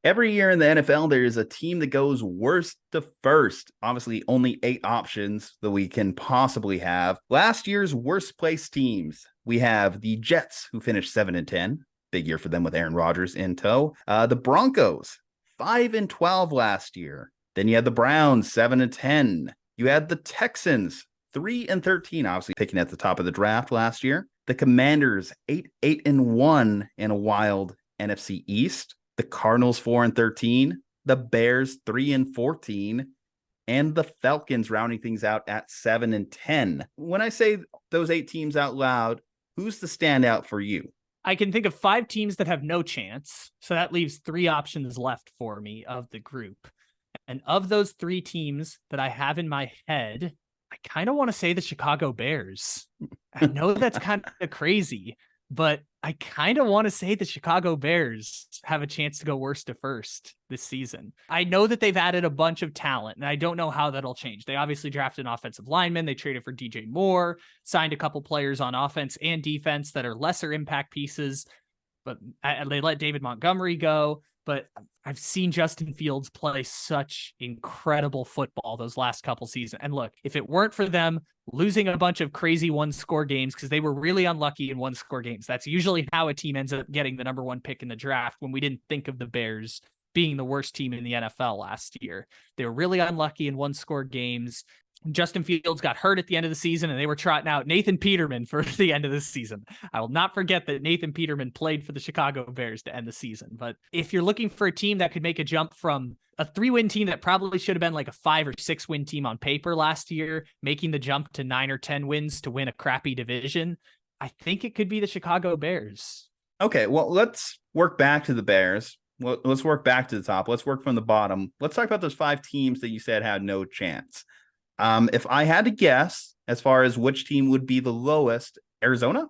Every year in the NFL, there is a team that goes worst to first. Obviously, only 8 options that we can possibly have. Last year's worst place teams, we have the Jets, who finished 7-10. Big year for them with Aaron Rodgers in tow. The Broncos, 5-12 last year. Then you had the Browns, 7-10. You had the Texans, 3-13, obviously picking at the top of the draft last year. The Commanders, 8-1 in a wild NFC East. The Cardinals 4-13, the Bears 3-14, and the Falcons rounding things out at 7-10. When I say those 8 teams out loud, who's the standout for you? I can think of 5 teams that have no chance. So that leaves 3 options left for me of the group. And of those 3 teams that I have in my head, I kind of want to say the Chicago Bears. I know that's kind of crazy, but I kind of want to say the Chicago Bears have a chance to go worst to first this season. I know that they've added a bunch of talent, and I don't know how that'll change. They obviously drafted an offensive lineman. They traded for DJ Moore, signed a couple players on offense and defense that are lesser impact pieces, but they let David Montgomery go. But I've seen Justin Fields play such incredible football those last couple seasons. And look, if it weren't for them losing a bunch of crazy 1-score games, because they were really unlucky in 1-score games, that's usually how a team ends up getting the number 1 pick in the draft, when we didn't think of the Bears being the worst team in the NFL last year. They were really unlucky in 1-score games. Justin Fields got hurt at the end of the season, and they were trotting out Nathan Peterman for the end of the season. I will not forget that Nathan Peterman played for the Chicago Bears to end the season. But if you're looking for a team that could make a jump from a 3-win team that probably should have been like a 5 or 6-win team on paper last year, making the jump to 9 or 10 wins to win a crappy division, I think it could be the Chicago Bears. Okay, well, let's work back to the Bears. Well, let's work back to the top. Let's work from the bottom. Let's talk about those 5 teams that you said had no chance. If I had to guess, as far as which team would be the lowest, Arizona?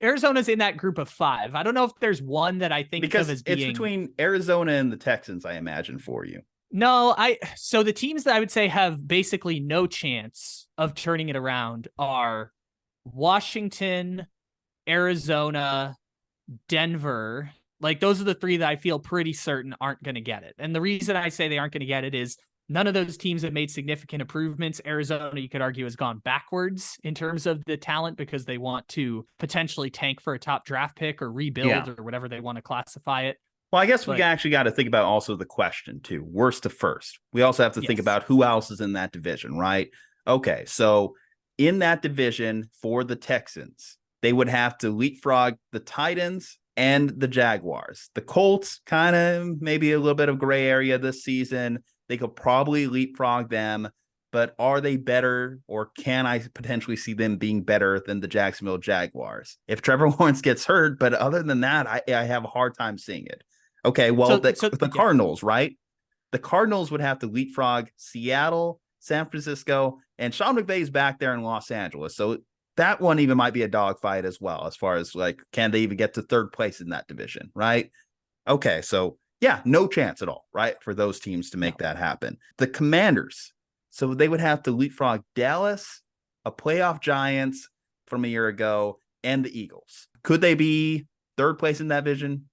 Arizona's in that group of 5. I don't know if there's one that I think because of as being... it's between Arizona and the Texans, I imagine, for you. No, so the teams that I would say have basically no chance of turning it around are Washington, Arizona, Denver. Like, those are the 3 that I feel pretty certain aren't going to get it. And the reason I say they aren't going to get it is none of those teams have made significant improvements. Arizona, you could argue, has gone backwards in terms of the talent because they want to potentially tank for a top draft pick or rebuild or whatever they want to classify it. Well, I guess we actually got to think about also the question too, worst to first. We also have to think about who else is in that division, right? Okay, so in that division for the Texans, they would have to leapfrog the Titans and the Jaguars. The Colts, kind of maybe a little bit of gray area this season. They could probably leapfrog them, but are they better, or can I potentially see them being better than the Jacksonville Jaguars? If Trevor Lawrence gets hurt, but other than that, I have a hard time seeing it. Okay, well, the Cardinals, right? The Cardinals would have to leapfrog Seattle, San Francisco, and Sean McVay's back there in Los Angeles. So that one even might be a dogfight as well, as far as like, can they even get to 3rd place in that division, right? Okay, so yeah, no chance at all, right, for those teams to make that happen. The Commanders, so they would have to leapfrog Dallas, a playoff Giants from a year ago, and the Eagles. Could they be 3rd place in that division?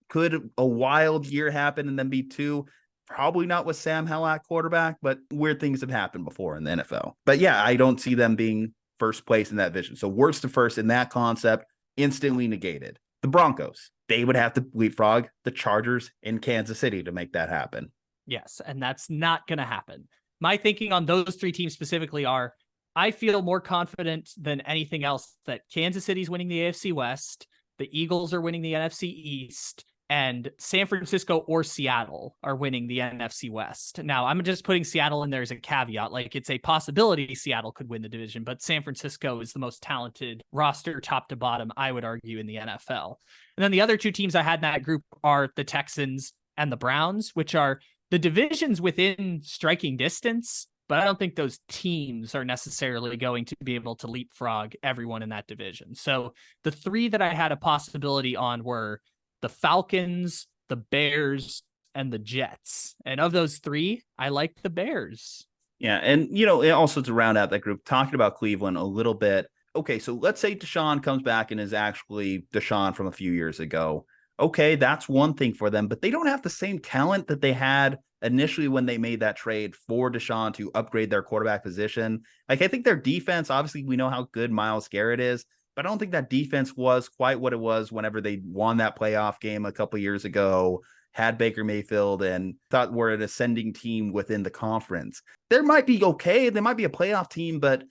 Could a wild year happen and then be 2? Probably not with Sam Howell at quarterback, but weird things have happened before in the NFL. But yeah, I don't see them being 1st place in that division. So worst to first in that concept, instantly negated. The Broncos, they would have to leapfrog the Chargers in Kansas City to make that happen. Yes, and that's not going to happen. My thinking on those 3 teams specifically are, I feel more confident than anything else that Kansas City's winning the AFC West, the Eagles are winning the NFC East, and San Francisco or Seattle are winning the NFC West. Now, I'm just putting Seattle in there as a caveat. Like, it's a possibility Seattle could win the division, but San Francisco is the most talented roster, top to bottom, I would argue, in the NFL. And then the other 2 teams I had in that group are the Texans and the Browns, which are the divisions within striking distance, but I don't think those teams are necessarily going to be able to leapfrog everyone in that division. So the 3 that I had a possibility on were the Falcons, the Bears, and the Jets. And of those 3, I like the Bears. Yeah, and, also to round out that group, talking about Cleveland a little bit. Okay, so let's say Deshaun comes back and is actually Deshaun from a few years ago. Okay, that's one thing for them, but they don't have the same talent that they had initially when they made that trade for Deshaun to upgrade their quarterback position. Like, I think their defense, obviously, we know how good Myles Garrett is, but I don't think that defense was quite what it was whenever they won that playoff game a couple years ago, had Baker Mayfield, and thought we're an ascending team within the conference. They might be okay. They might be a playoff team, but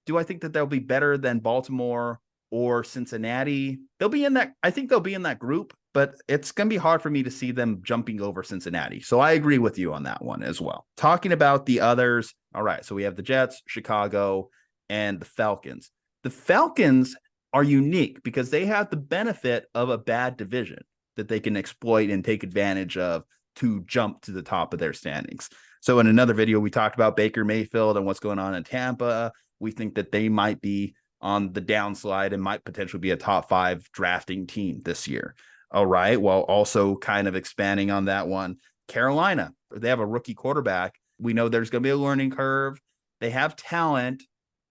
do I think that they'll be better than Baltimore or Cincinnati? They'll be in that. I think they'll be in that group, but it's going to be hard for me to see them jumping over Cincinnati. So I agree with you on that one as well. Talking about the others. All right. So we have the Jets, Chicago, and the Falcons. The Falcons are unique because they have the benefit of a bad division that they can exploit and take advantage of to jump to the top of their standings. So in another video, we talked about Baker Mayfield and what's going on in Tampa. We think that they might be on the downslide and might potentially be a top 5 drafting team this year. All right. While also kind of expanding on that one, Carolina, they have a rookie quarterback. We know there's going to be a learning curve. They have talent,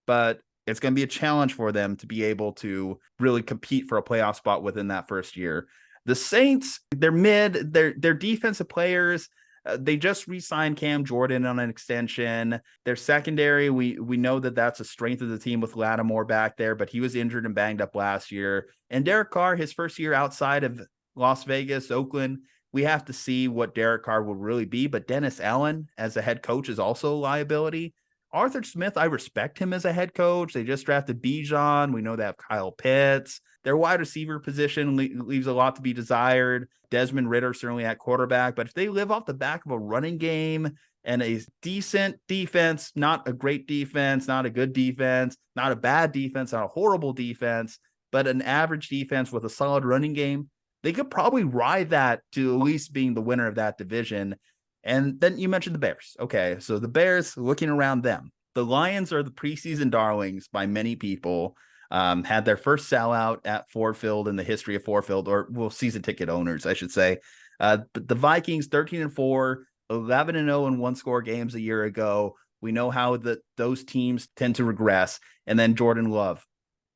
but it's going to be a challenge for them to be able to really compete for a playoff spot within that first year. The Saints, they're mid, they're defensive players. They just re-signed Cam Jordan on an extension. Their secondary, we know that that's a strength of the team with Lattimore back there, but he was injured and banged up last year. And Derek Carr, his first year outside of Las Vegas, Oakland, we have to see what Derek Carr will really be. But Dennis Allen as a head coach is also a liability. Arthur Smith, I respect him as a head coach. They just drafted Bijan. We know they have Kyle Pitts. Their wide receiver position leaves a lot to be desired. Desmond Ridder certainly at quarterback. But if they live off the back of a running game and a decent defense, not a great defense, not a good defense, not a bad defense, not a horrible defense, but an average defense with a solid running game, they could probably ride that to at least being the winner of that division. And then you mentioned the Bears. Okay, so the Bears, looking around them. The Lions are the preseason darlings by many people. Had their first sellout at Ford Field in the history of Ford Field, or season ticket owners, I should say. But the Vikings, 13-4, 11-0 in one-score games a year ago. We know how those teams tend to regress. And then Jordan Love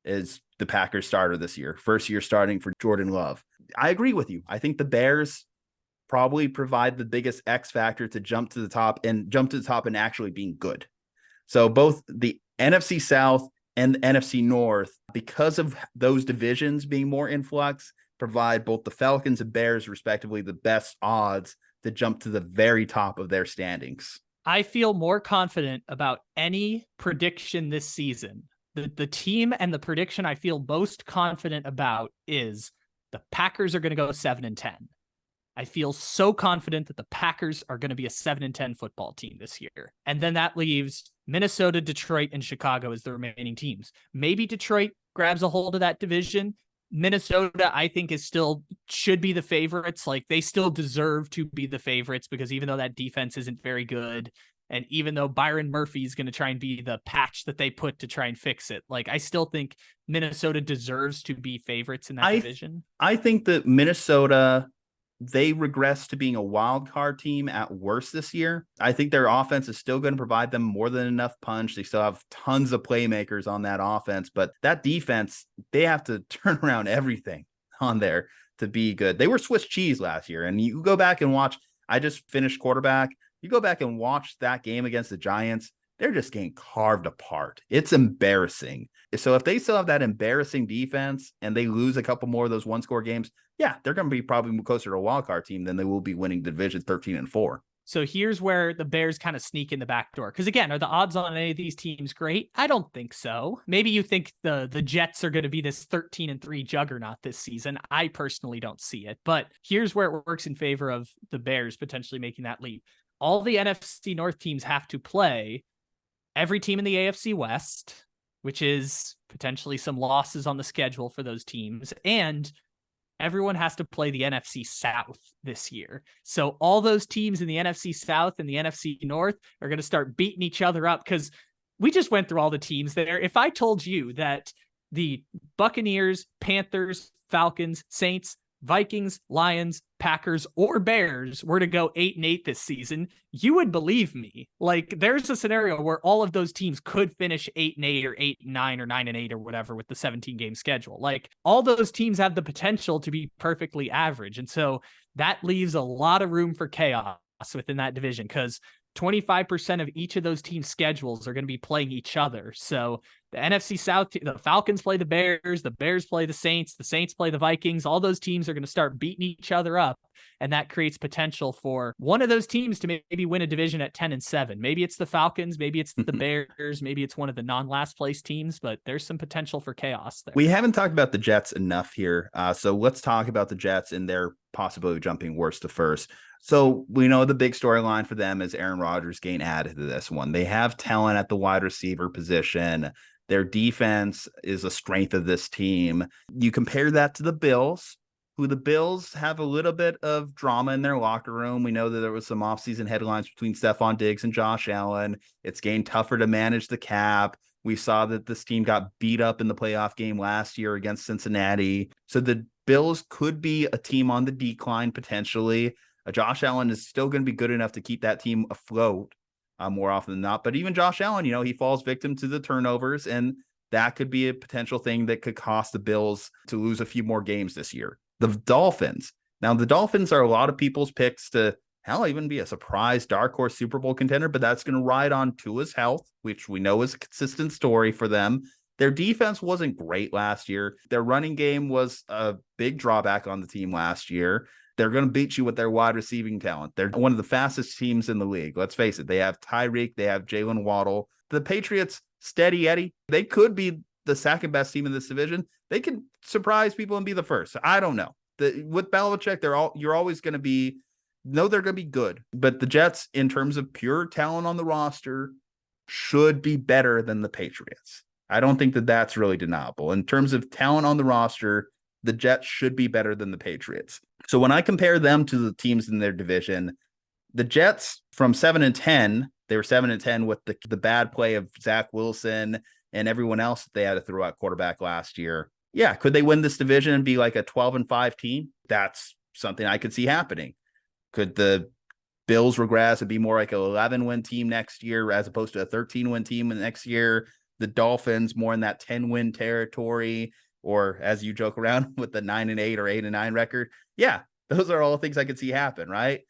is the Packers starter this year. First year starting for Jordan Love. I agree with you. I think the Bears probably provide the biggest X factor to jump to the top and actually being good. So both the NFC South and the NFC North, because of those divisions being more in flux, provide both the Falcons and Bears, respectively, the best odds to jump to the very top of their standings. I feel more confident about any prediction this season. The team and the prediction I feel most confident about is the Packers are going to go 7-10. I feel so confident that the Packers are going to be a 7-10 football team this year. And then that leaves Minnesota, Detroit, and Chicago as the remaining teams. Maybe Detroit grabs a hold of that division. Minnesota, I think, should be the favorites. Like, they still deserve to be the favorites because even though that defense isn't very good, and even though Byron Murphy is going to try and be the patch that they put to try and fix it, like, I still think Minnesota deserves to be favorites in that division. I think that Minnesota, they regress to being a wild card team at worst this year. I think their offense is still going to provide them more than enough punch. They still have tons of playmakers on that offense, but that defense, they have to turn around everything on there to be good. They were Swiss cheese last year, and you go back and watch. I just finished quarterback. You go back and watch that game against the Giants, they're just getting carved apart. It's embarrassing. So if they still have that embarrassing defense and they lose a couple more of those one-score games, yeah, they're going to be probably closer to a wild card team than they will be winning the division 13-4. So here's where the Bears kind of sneak in the back door. Because again, are the odds on any of these teams great? I don't think so. Maybe you think the Jets are going to be this 13-3 juggernaut this season. I personally don't see it. But here's where it works in favor of the Bears potentially making that leap. All the NFC North teams have to play every team in the AFC West, which is potentially some losses on the schedule for those teams. And everyone has to play the NFC South this year. So all those teams in the NFC South and the NFC North are going to start beating each other up because we just went through all the teams there. If I told you that the Buccaneers, Panthers, Falcons, Saints, Vikings, Lions, Packers, or Bears were to go 8-8 this season, you would believe me. Like, there's a scenario where all of those teams could finish 8-8 or 8-9 or 9-8 or whatever with the 17-game schedule. Like, all those teams have the potential to be perfectly average. And so that leaves a lot of room for chaos within that division, because 25% of each of those teams' schedules are going to be playing each other. So the NFC South, the Falcons play the Bears play the Saints play the Vikings. All those teams are going to start beating each other up. And that creates potential for one of those teams to maybe win a division at 10-7. Maybe it's the Falcons, maybe it's the Bears, maybe it's one of the non-last place teams, but there's some potential for chaos there. We haven't talked about the Jets enough here. So let's talk about the Jets and their possibility of jumping worst to first. So we know the big storyline for them is Aaron Rodgers getting added to this one. They have talent at the wide receiver position. Their defense is a strength of this team. You compare that to the Bills, who the Bills have a little bit of drama in their locker room. We know that there was some offseason headlines between Stephon Diggs and Josh Allen. It's getting tougher to manage the cap. We saw that this team got beat up in the playoff game last year against Cincinnati. So the Bills could be a team on the decline potentially. Josh Allen is still going to be good enough to keep that team afloat more often than not. But even Josh Allen, he falls victim to the turnovers, and that could be a potential thing that could cost the Bills to lose a few more games this year. The Dolphins. Now, the Dolphins are a lot of people's picks to even be a surprise dark horse Super Bowl contender, but that's going to ride on Tua's health, which we know is a consistent story for them. Their defense wasn't great last year. Their running game was a big drawback on the team last year. They're going to beat you with their wide receiving talent. They're one of the fastest teams in the league. Let's face it. They have Tyreek. They have Jalen Waddle. The Patriots, steady Eddie. They could be the second best team in this division. They can surprise people and be the first. I don't know. With Belichick, you're always going to be, they're going to be good. But the Jets, in terms of pure talent on the roster, should be better than the Patriots. I don't think that that's really deniable. In terms of talent on the roster, the Jets should be better than the Patriots. So when I compare them to the teams in their division, the Jets from 7-10, they were 7-10 with the bad play of Zach Wilson and everyone else that they had to throw out quarterback last year. Yeah, could they win this division and be like a 12-5 team? That's something I could see happening. Could the Bills regress and be more like an 11-win team next year as opposed to a 13-win team next year? The Dolphins more in that 10-win territory, or as you joke around with the 9-8 or 8-9 record. Yeah, those are all things I could see happen, right?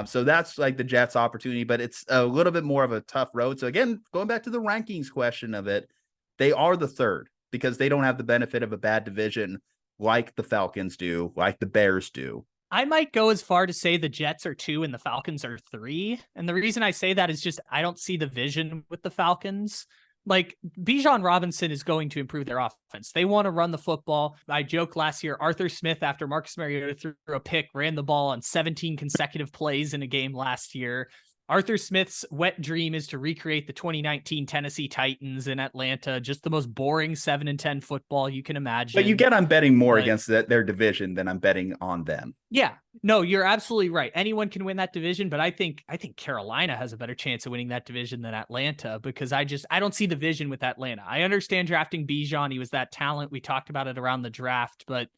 So that's like the Jets' opportunity, but it's a little bit more of a tough road. So again, going back to the rankings question of it, they are the third because they don't have the benefit of a bad division like the Falcons do, like the Bears do. I might go as far to say the Jets are 2 and the Falcons are 3. And the reason I say that is just I don't see the vision with the Falcons. Like, Bijan Robinson is going to improve their offense. They want to run the football. I joked last year, Arthur Smith, after Marcus Mariota threw a pick, ran the ball on 17 consecutive plays in a game last year. Arthur Smith's wet dream is to recreate the 2019 Tennessee Titans in Atlanta, just the most boring 7-10 football you can imagine. But you get I'm betting more against their division than I'm betting on them. Yeah, no, you're absolutely right. Anyone can win that division, but I think Carolina has a better chance of winning that division than Atlanta because I don't see the vision with Atlanta. I understand drafting Bijan. He was that talent. We talked about it around the draft, but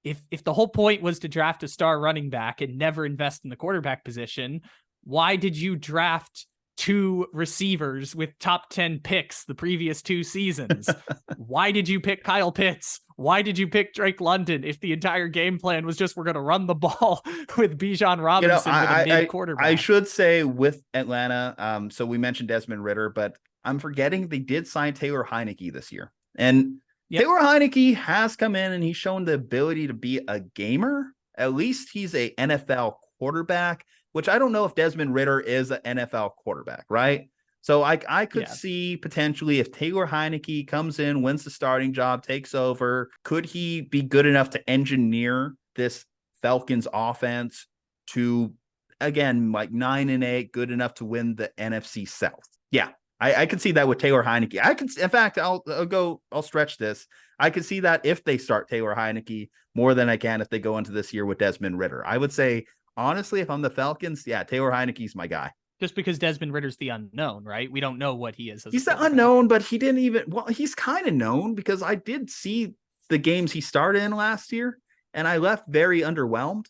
if the whole point was to draft a star running back and never invest in the quarterback position, why did you draft 2 receivers with top 10 picks the previous 2 seasons? Why did you pick Kyle Pitts? Why did you pick Drake London if the entire game plan was just we're going to run the ball with Bijan Robinson with a mid quarterback? I should say with Atlanta, so we mentioned Desmond Ridder, but I'm forgetting they did sign Taylor Heineke this year. And Taylor Heineke has come in and he's shown the ability to be a gamer. At least he's a NFL quarterback, which I don't know if Desmond Ridder is an NFL quarterback, right? So I could see potentially if Taylor Heineke comes in, wins the starting job, takes over, could he be good enough to engineer this Falcons offense to, again, like 9-8, good enough to win the NFC South? Yeah, I could see that with Taylor Heineke. In fact, I'll stretch this. I could see that if they start Taylor Heineke more than I can if they go into this year with Desmond Ridder. I would say, honestly, if I'm the Falcons, Taylor Heineke's my guy. Just because Desmond Ritter's the unknown, right? We don't know what he is. He's the unknown, but he didn't even, he's kind of known because I did see the games he started in last year. and I left very underwhelmed.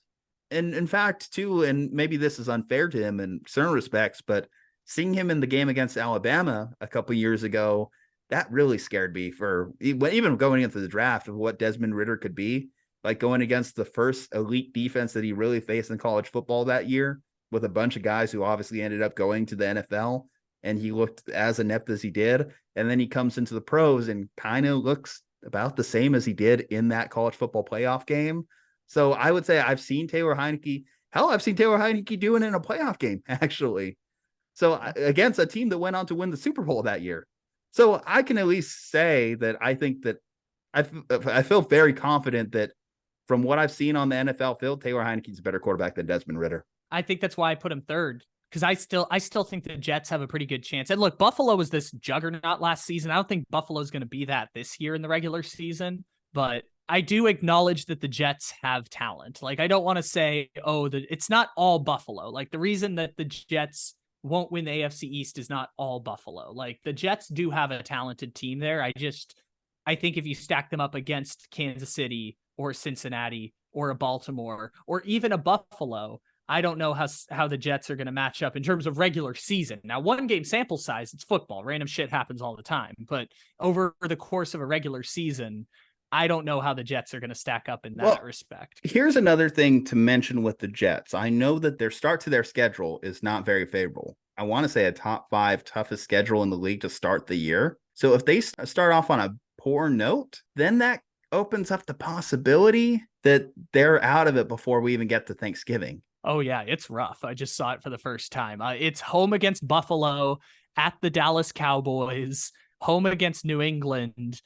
And in fact, too, and maybe this is unfair to him in certain respects, but seeing him in the game against Alabama a couple years ago, that really scared me for even going into the draft of what Desmond Ridder could be, like going against the first elite defense that he really faced in college football that year with a bunch of guys who obviously ended up going to the NFL, and he looked as inept as he did. And then he comes into the pros and kind of looks about the same as he did in that college football playoff game. So I would say I've seen Taylor Heineke. Hell, I've seen Taylor Heineke doing it in a playoff game, actually. So against a team that went on to win the Super Bowl that year. So I can at least say that I think that I feel very confident that from what I've seen on the NFL field, Taylor Heineke's a better quarterback than Desmond Ridder. I think that's why I put him third, because I still think the Jets have a pretty good chance. And look, Buffalo was this juggernaut last season. I don't think Buffalo's going to be that this year in the regular season, but I do acknowledge that the Jets have talent. Like, I don't want to say, it's not all Buffalo. Like, the reason that the Jets won't win the AFC East is not all Buffalo. Like, the Jets do have a talented team there. I think if you stack them up against Kansas City or Cincinnati or a Baltimore or even a Buffalo, I don't know how the Jets are going to match up in terms of regular season. Now, 1 game sample size, it's football. Random shit happens all the time. But over the course of a regular season, I don't know how the Jets are going to stack up in that respect. Here's another thing to mention with the Jets. I know that their start to their schedule is not very favorable. I want to say a top 5 toughest schedule in the league to start the year. So if they start off on a poor note, then that opens up the possibility that they're out of it before we even get to Thanksgiving. Oh, yeah, it's rough. I just saw it for the first time. It's home against Buffalo, at the Dallas Cowboys, home against New England,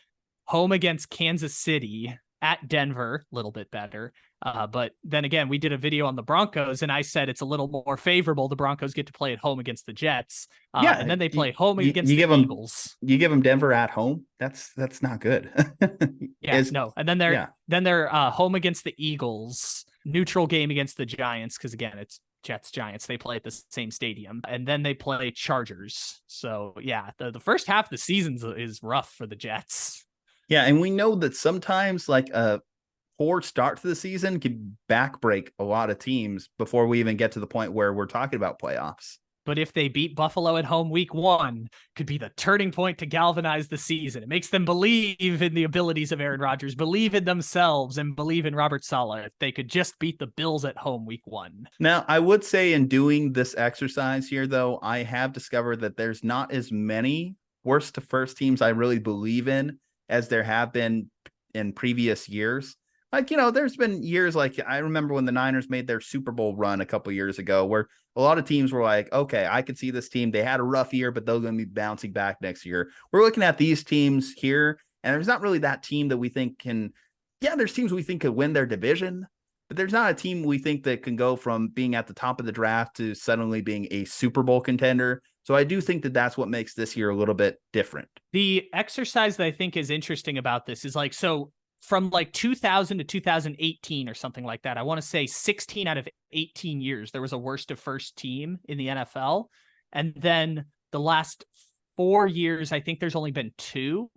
home against Kansas City, at Denver, a little bit better. But then again, we did a video on the Broncos, and I said it's a little more favorable. The Broncos get to play at home against the Jets. And then they play home against the Eagles. You give them Denver at home? That's not good. No. And then they're home against the Eagles, neutral game against the Giants, because again, it's Jets-Giants. They play at the same stadium. And then they play Chargers. So yeah, the first half of the season is rough for the Jets. Yeah, and we know that sometimes like a poor start to the season can backbreak a lot of teams before we even get to the point where we're talking about playoffs. But if they beat Buffalo at home week 1, could be the turning point to galvanize the season. It makes them believe in the abilities of Aaron Rodgers, believe in themselves, and believe in Robert Saleh. If they could just beat the Bills at home week 1. Now, I would say in doing this exercise here, though, I have discovered that there's not as many worst to first teams I really believe in as there have been in previous years. Like, there's been years, like I remember when the Niners made their Super Bowl run a couple years ago, where a lot of teams were like, okay, I could see this team. They had a rough year, but they're going to be bouncing back next year. We're looking at these teams here, and there's not really that team that we think there's teams we think could win their division, but there's not a team we think that can go from being at the top of the draft to suddenly being a Super Bowl contender. So I do think that that's what makes this year a little bit different. The exercise that I think is interesting about this is like, so from like 2000 to 2018 or something like that, I want to say 16 out of 18 years, there was a worst to first team in the NFL. And then the last 4 years, I think there's only been 2.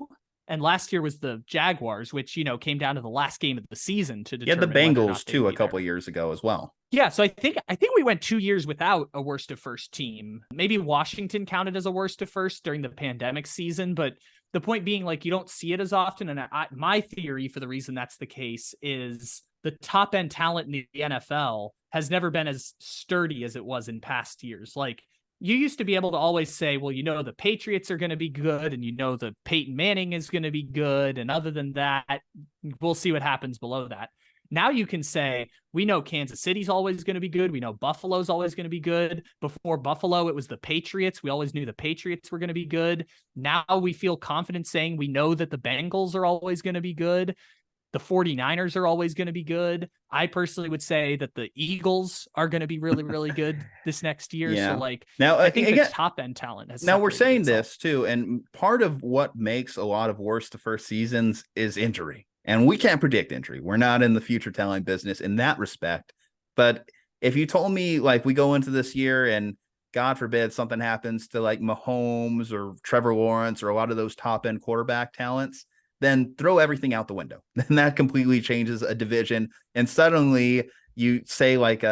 And last year was the Jaguars, which, came down to the last game of the season to determine. The Bengals too, a couple years ago as well. Yeah, so I think we went 2 years without a worst to first team. Maybe Washington counted as a worst to first during the pandemic season, but the point being, like, you don't see it as often. And my theory for the reason that's the case is the top end talent in the NFL has never been as sturdy as it was in past years. Like, you used to be able to always say, well, the Patriots are going to be good, and the Peyton Manning is going to be good. And other than that, we'll see what happens below that. Now you can say, we know Kansas City's always going to be good. We know Buffalo's always going to be good. Before Buffalo, it was the Patriots. We always knew the Patriots were going to be good. Now we feel confident saying we know that the Bengals are always going to be good. The 49ers are always going to be good. I personally would say that the Eagles are going to be really, really good this next year. Yeah. So now I think the top end talent has. Now we're saying this too. And part of what makes a lot of worst to first seasons is injury. And we can't predict injury. We're not in the future telling business in that respect. But if you told me we go into this year and God forbid something happens to Mahomes or Trevor Lawrence or a lot of those top end quarterback talents, then throw everything out the window. And that completely changes a division. And suddenly you say like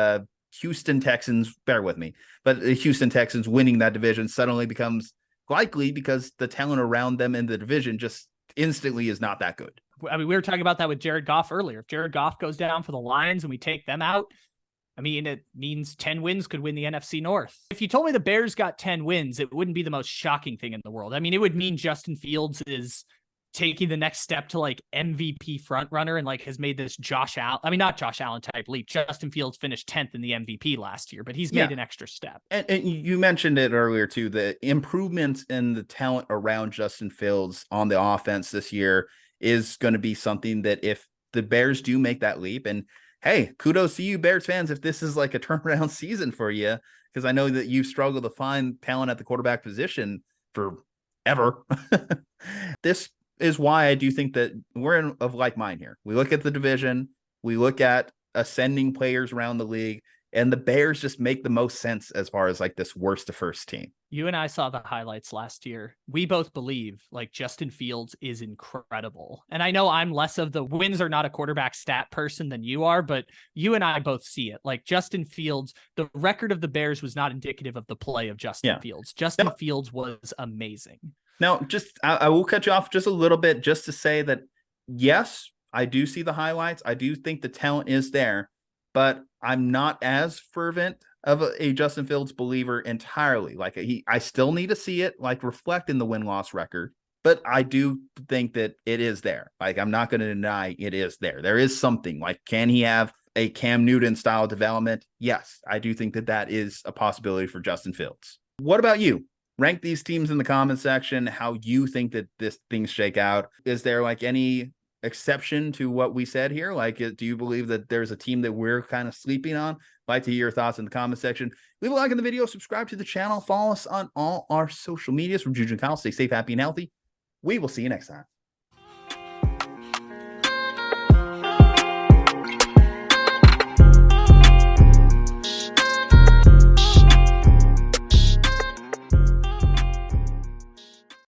Houston Texans, bear with me, but the Houston Texans winning that division suddenly becomes likely because the talent around them in the division just instantly is not that good. I mean, we were talking about that with Jared Goff earlier. If Jared Goff goes down for the Lions and we take them out, I mean, it means 10 wins could win the NFC North. If you told me the Bears got 10 wins, it wouldn't be the most shocking thing in the world. I mean, it would mean Justin Fields is taking the next step to like MVP front runner and like has made this not Josh Allen type leap. Justin Fields finished 10th in the MVP last year, but he's made an extra step. And you mentioned it earlier too, the improvements in the talent around Justin Fields on the offense this year is going to be something that if the Bears do make that leap, and hey, kudos to you Bears fans if this is like a turnaround season for you, because I know that you've struggled to find talent at the quarterback position forever. This is why I do think that we're of like mind here. We look at the division, we look at ascending players around the league, and the Bears just make the most sense as far as like this worst to first team. You and I saw the highlights last year. We both believe like Justin Fields is incredible. And I know I'm less of the wins are not a quarterback stat person than you are, but you and I both see it. Like Justin Fields, the record of the Bears was not indicative of the play of Justin Fields. Justin Fields was amazing. Now, I will cut you off just a little bit just to say that, yes, I do see the highlights. I do think the talent is there, but I'm not as fervent of a Justin Fields believer entirely. Like I still need to see it like reflect in the win-loss record, but I do think that it is there. Like I'm not going to deny it is there. There is something like, can he have a Cam Newton style development? Yes, I do think that is a possibility for Justin Fields. What about you? Rank these teams in the comment section, how you think that this things shake out. Is there like any exception to what we said here? Like, do you believe that there's a team that we're kind of sleeping on? I'd like to hear your thoughts in the comment section. Leave a like on the video, subscribe to the channel, follow us on all our social medias. From Juju and Kyle, stay safe, happy, and healthy. We will see you next time.